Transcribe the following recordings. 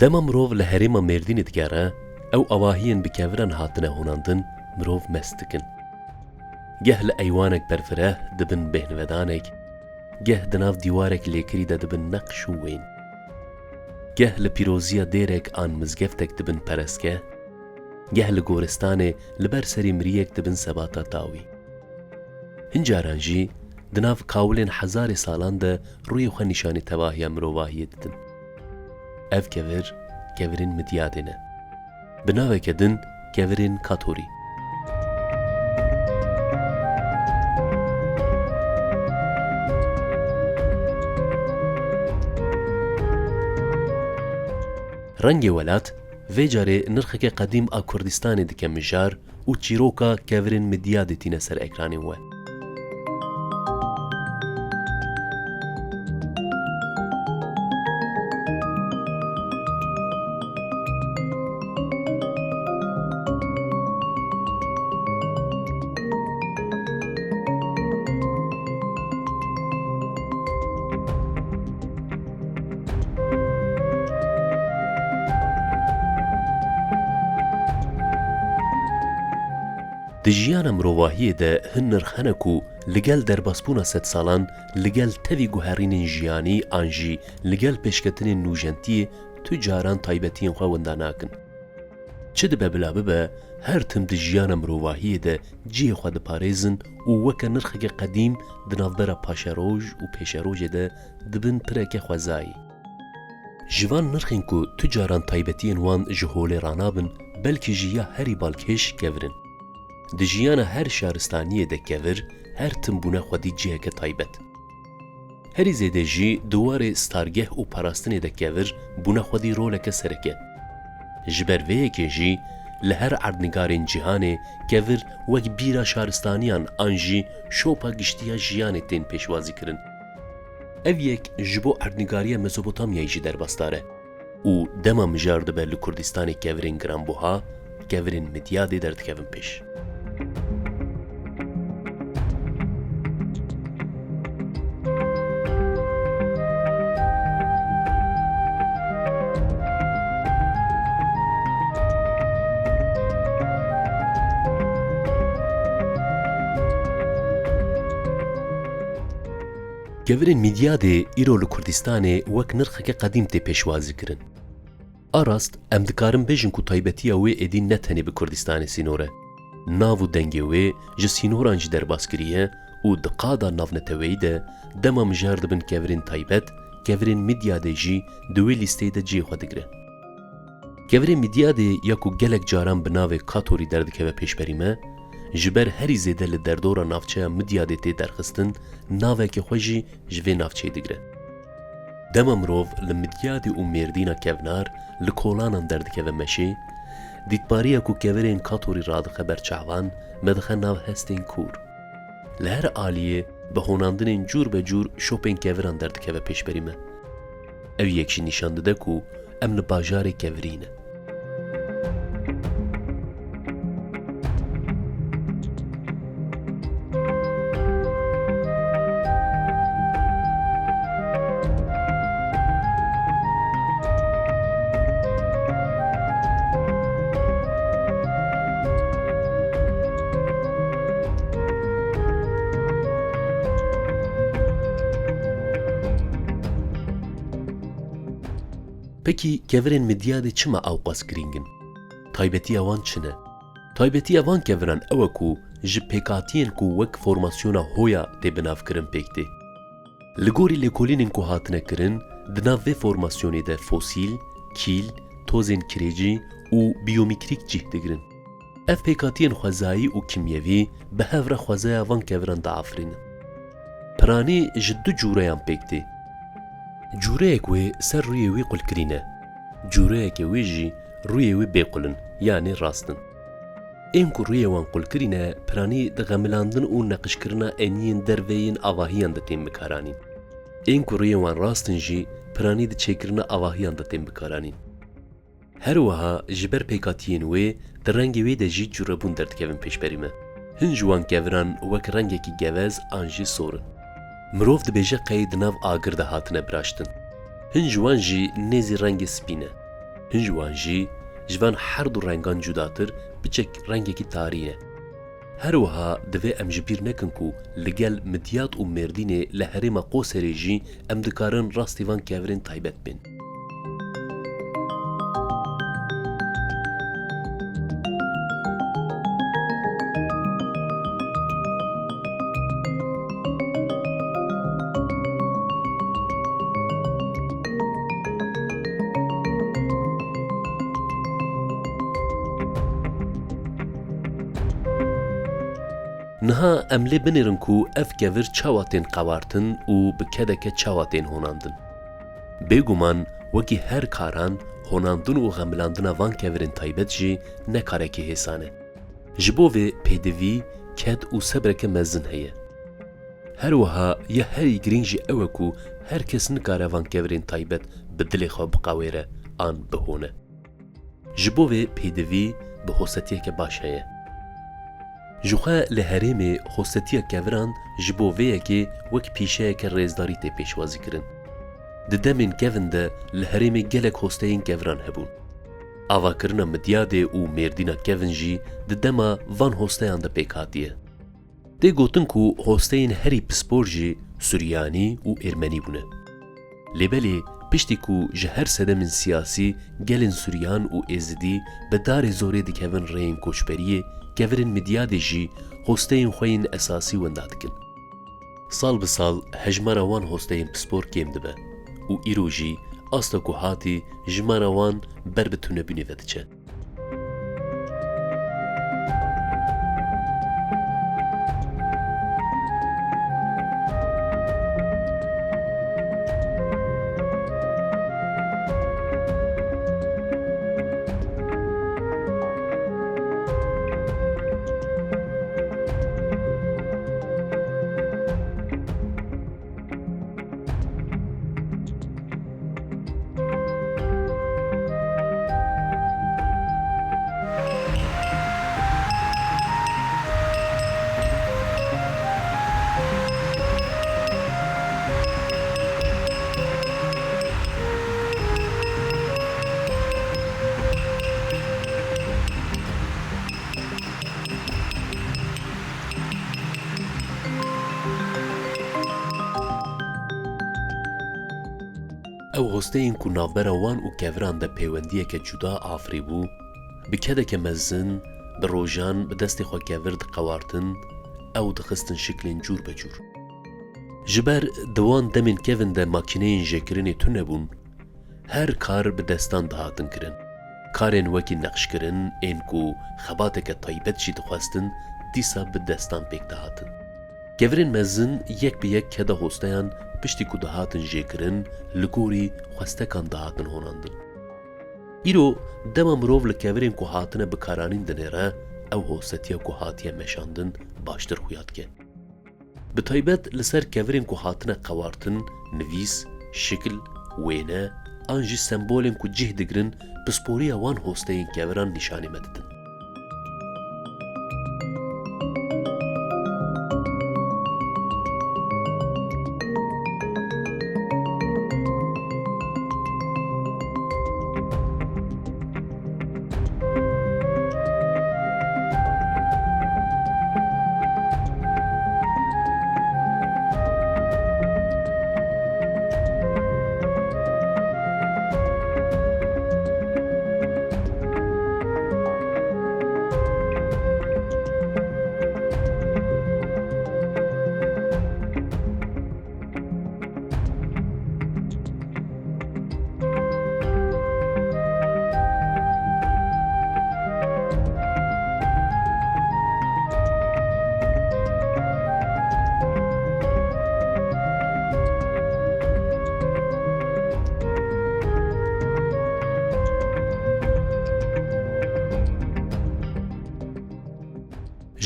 دما مرۆڤ لە هەرێمە مێردینی دگەڕە ئەو ئەواهیان بکەوران هاتنە هوناندن مرۆڤ مەست دکن. گەه لە ئەیوانێک بەرفرە دبن بێنوەدانێک، گەه دناو دیوارێک لێکریدا دبن نەقش و وێن، گەه لە پیرۆزیە دێرێک ئان مزگەفتێک دبن پەرستکە، گەه لە گۆرستانێ لەبەر سەری مریەک دبن سەباتە تاوی. هەنجاران ژی دناو کاولێن حەزارێ ساڵاندا ڕووی خۆ نیشانی تەواهیە مرۆڤاهیە ددن. ئەv کەڤر کەڤرên midyadê ne. Bi naveke din kevirên Katorî. Rengê welat vê carê nirxeke qedîm a Kurdistanê dike mijar û çîroka kevirên midyadê tîne ser ekranên we. Di jiyana mirovahiyê de hin nirx hene ku li gel derbasbûna sed salan li gel tevî guherînên jiyanî an jî li gel pêşketinên nûjentiyê tu caran taybetiyên xwe wenda nakin. Çi dibe bila bibe her tim di jiyana mirovahiyê de ciyê xwe diparêzin û weke nirxeke qedîm di navbera paşeroj û pêşerojê de dibin pireke xwezayî. Ji van nirxên ku tu caran taybetiyên wan ji holê ranabin belkî jî ya herî balkêş kevirin. Di jiyana her şaristaniyê de kevir, her tim bûne xwedî ciheke taybet. Herî zêde jî di warê stargeh û parastinê de kevir bûne xwedî roleke sereke. Ji ber vê yekê jî li her erdnigarên cîhanê kevir wek bîra şaristaniyan an jî şopa giştiya jiyanê tên pêşwazî kirin. Ev yek ji bo erdnigariya Mezopotamyayê jî derbasdar e û dema mijar dibe li Kurdistanê kevirên giranbuha, kevirên midyadê derdikevin pêş. Kevirên midyadê îro li Kurdistanê wek nirxeke qedîm tê pêşwazî kirin. A rast em dikarin bêjin ku taybetiya wê êdî ne tenê bi Kurdistanê sînor e. Nav û dengê wê ji sînoran jî derbas kiriye û di qada navneteweyî de dema mijar dibin kevirên taybet, kevirên midyadê jî di wê lîsteyê de ciyê xwe digire. Kevirên midyadê ya ku gelek caran bi navê Katorî derdikeve pêşberî me, ji ber herî zêde li derdora navçeya midyadê tê derxistin, naveke xwe jî ji vê navçeyê digire. Dema mirov li midyadê û mêrdîna kevnar li kolanan derdikeve meşê, dîtbariya ku kevirên Katorî radixe ber çavan me dixe nav hestên kûr. Li her aliyê bi honandinên cûr be cûr şopên keviran derdikeve pêşberî me. Ev yek jî nîşan dide ku em li bajarê kevirî ne. Pekî kevirên midyadê çima awqas girîngin? Taybetiya wan çi ne? Taybetiya van keviran ew e ku ji pêkhatiyên ku wek formasyona hoya tê binavkirin pêk tê. Li gorî lêkolînên ku hatine kirin, di nav vê formasyonê de fosîl, kîl, tozên kirêcî û biyomîkrîk cih digirin. Ev pêkhatiyên xwezayî û kimyevî bi hev re xwezaya van keviran diafirînin. Piranî ji du cûreyan pêk tê. Cûreyek wê ser rûyê wî qulkirîn e, cûreyekê wê jî rûyê wî bêqulin, yanî rastin. Ên ku rûyê wan qulkirîn e, piranî di xemilandin û neqişkirina eniyên derveyên avahiyan de tên bikaranîn. Ên ku rûyê wan rastin jî piranî di çêkirina avahiyan de tên bikaranîn. Her wiha ji ber pêkhatiyên wê di rengê wê de jî cûrebûn derdikevin pêşberî me. Hin ji wan keviran wek rengekî gevez an jî sorin. Mirov dibêje qey di nav agir de hatine biraştin. Hin ji wan jî nêzî rengê spî ne. Hin ji wan jî ji van her du rengan cudatir biçek rengekî tarî ye. Her wiha divê em ji bîr nekin ku li gel midyat û mêrdînê li herêma Qoserê jî em dikarin rastî van kevirên taybet bên. Niha em lê binêrin ku ev kevir çawa tên qewartin û bi kedeke çawa tên honandin. Bêguman wekî her karan honandin û xemilandina van kevirên taybet jî ne karekî hêsan e. Ji bo vê pêdivî, ked û sebreke mezin heye. Her wiha ya herî girîng jî ew e ku her kes nikare van kevirên taybet bi dilê xwe biqewêre an bihone. Ji bo vê pêdivî bi hosetiyeke baş heye. Ji xwe li herêmê hostetiya keviran ji bo vêyekê wek pîşeyeke rêzdarî tê pêşwazî kirin. Di demên kevin de li herêmê gelek hosteyên keviran hebûn. Avakirina midyadê û mêrdîna kevin jî di dema van hosteyan de pêk hatiye. Tê gotin ku hosteyên herî pispor jî Suryanî û Êrmenî bûne. Lêbelê piştî ku ji her sedemên siyasî gelên Suryan û Êzidî bi darê zorê dikevin rêyên koçberiyê, kevirên midyadê jî hosteyên xwe yên esasî wenda dikin. Sal bi sal hejmara wan hosteyên pispor kêm dibe û îro jî asta ku hatî jimara wan ber bi tunebûnê ve diçe. Ew hosteyên ku navbera wan û keviran de peywendiyeke cuda afirîbû, bi kedeke mezin, bi rojan bi destê xwe kevir diqewartin, ew dixistin şiklên cûr be cûr. Ji ber di wan demên kevin de makîneyên jêkirinê tune bûn, her kar bi destan dihatin kirin. Karên wekî neqşkirin, ên ku xebateke taybet jî dixwestin, dîsa bi destan pêk dihatin. Kevirên mezin yek bi yek keda hosteyan piştî ku dihatin jêkirin, li gorî xwestekan dihatin honandin. Îro dema mirov li kevirên ku hatine bikaranîn dinêre, ew hostetiya ku hatiye meşandin baştir xuya dike. Bi taybet li ser kevirên ku hatine qewartin, nivîs, şikil, wêne an jî sembolên ku cih digirin pisporiya wan hosteyên keviran nîşanî me didin.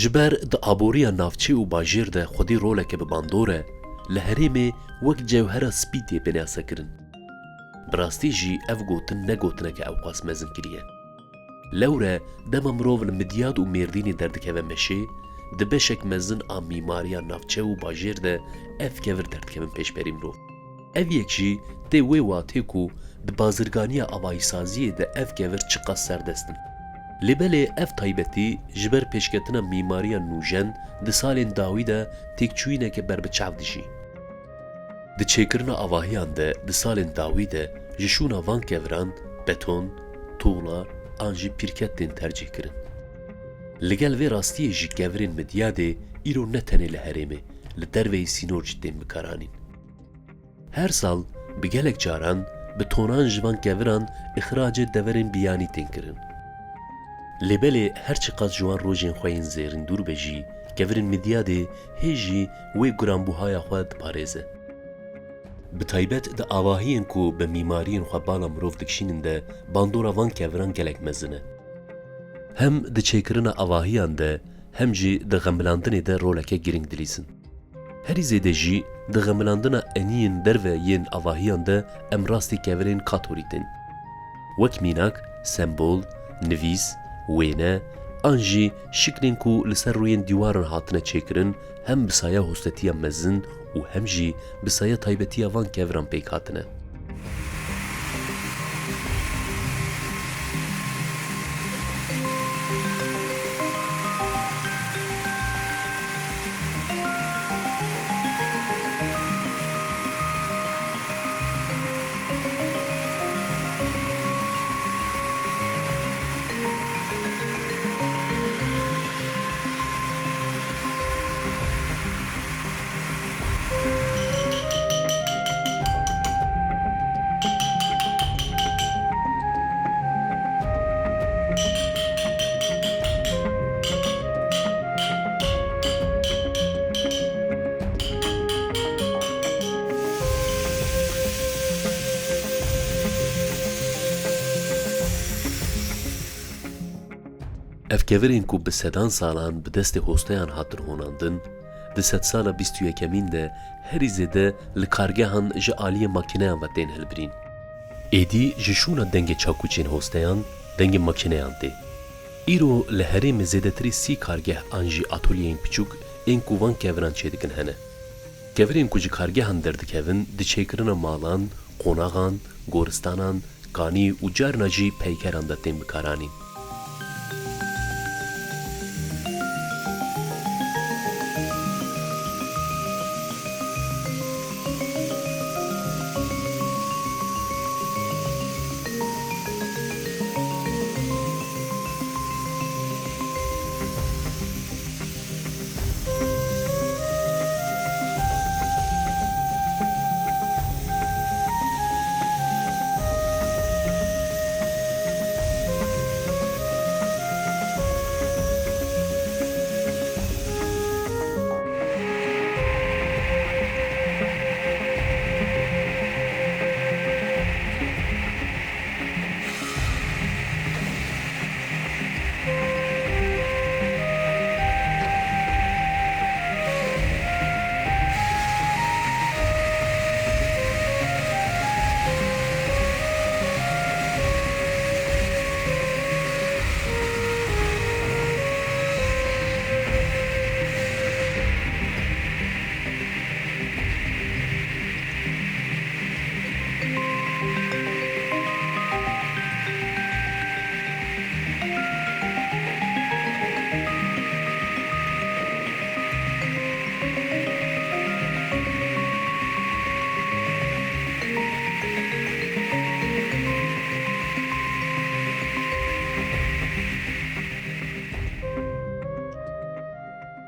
Ji ber di aboriya navçî û bajêr de xwedî roleke bi bandor e, li herêmê wek cewhera spî tê pênasekirin. Bi rastî jî ev gotin ne gotineke ewqas mezin kiriye. Lewre dema mirov li midyad û mêrdînê derdikeve meşê, di beşek mezin a mîmariya navçe û bajêr de ev kevir derdikevin pêşberî mirov. ev yek jî tê wê watê ku di bazirganiya avahîsaziyê de ev kevir çiqas serdestin. Lêbelê ev taybetî ji ber pêşketina mîmariya nûjen di salên dawî de têkçûyîneke berbiçav dijî. Di çêkirina avahiyan de di salên dawî de ji şûna van keviran beton, tuğla an jî pîrketên tercih kirin. Li gel vê rastiyê jî kevirên midyadê îro ne tenê li herêmê li derveyî sînor jî tên bikaranîn. Her sal bi gelek caran bi tonan ji van keviran îxracê deverên biyanî tên kirin. Lêbelê her çiqas ji wan rojên xwe yên zêrîndûr be jî kevirên midyadê hê jî wê guranbûhaya xwe diparêze. Bi taybet di avahiyên ku bi mîmariyên xwe bala mirov dikişînin de bandora van keviran gelek mezin e. Hem di çêkirina avahiyan de hem jî di xemilandinê de roleke girîng dilîzin. Herî zêde jî di xemilandina eniyên derve yên avahiyan de em rastî kevirên katolîk in. Wek mînak, sembol, nivîs, wêne an jî şiklên ku li ser rûyên dîwaran hatine çêkirin hem bi saya hostetiya mezin û hem jî bi saya taybetiya van keviran pêk hatine. Ev kevirên ku bi sedan salan bi destê hosteyan hatin honandin, di sed sala 21 de herî zêde li kargehan ji aliyê makîneyan ve tên hilbirîn. Êdî ji şûna dengê çakûçên hosteyan, dengê makîneyan tê. Îro li herêmê zêdetirî 30 kargeh an jî atölyeyên piçûk ên ku van keviran çêdikin hene. Kevirên ku ji kargehan derdikevin di çêkirina malan, qonaxan, goristanan, kanî û carna jî peykeran de tên bikaranîn.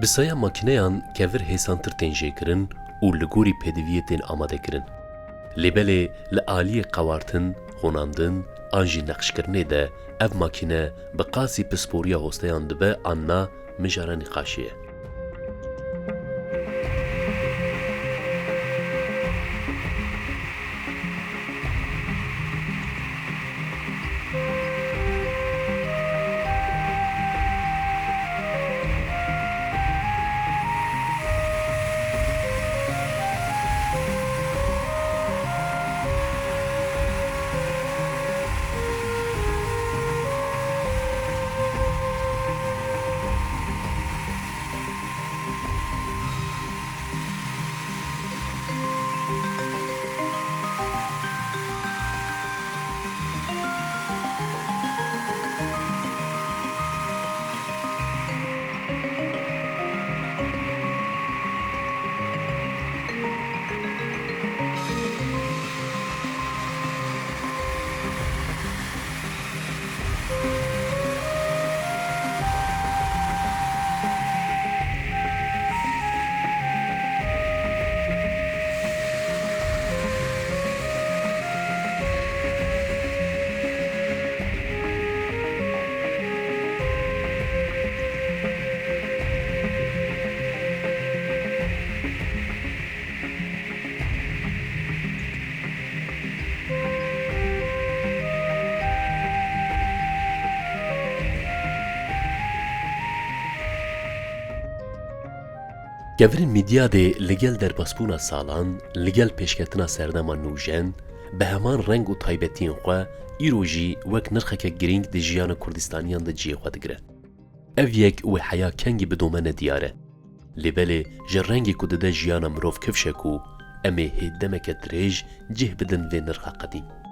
Bi saya makîneyan kevir hêsantir tên jêkirin û li gorî pêdiviyê tên amade kirin. Lêbelê li aliyê qewartin, honandin an jî neqşkirinê de ev makîne bi qasî pisporiya hosteyan dibe an na mijara nîqaşê ye. Gevrên mîdya dê li gel derbasbûna salan, li gel pêşketina serdema nûjen, bi heman reng û taybetiyên xwe îro jî wek nirxeke girîng di jiyana Kurdistaniyan de ciyê xwe digire. Ev yek wê heya kengî bi domene diyar e. Lêbelê ji rengê ku dide jiyana mirov kevşek û em ê hê demeke dirêj cih bidin vê nirxa qedîm.